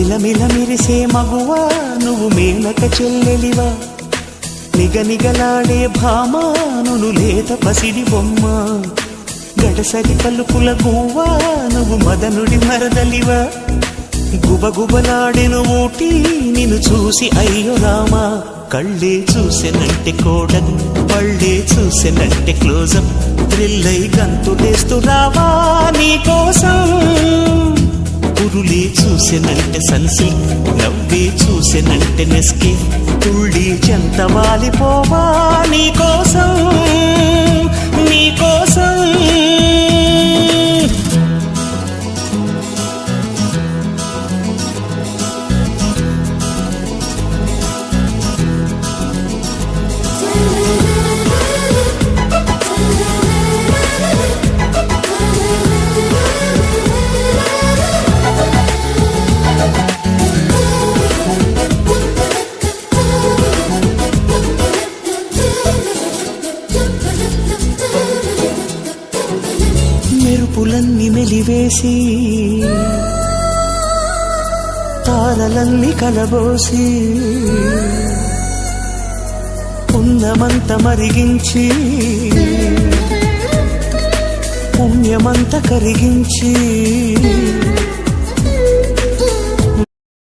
మిలమిల మెరిసే మగువా నువ్వు మేనక చెల్లెలివా నిగనిగలాడే భామా నువ్వు లేత పసిడి బొమ్మ గడసరి పలుకుల గువ్వా నువ్వు మదనుడి మరదలివా గుబగుబలాడెను ఊటి నిన్ను చూసి అయ్యో రామా కళ్ళే చూసెనంటే కోడలు పళ్ళే చూసెనంటే క్లోజప్ థ్రిల్లై గంతులేస్తూ రావా నీకోసం పురులే చూసెనంటే సన్సిల్క్ నవ్వే చూసెనంటే నెస్కే తుళ్ళి చెంత వాలిపోవా నీకోసం నీకోసం మెరుపులన్నీ మెలివేసి తారలన్నీ కలబోసి పుణ్యమంత మరిగించి పుణ్యమంత కరిగించి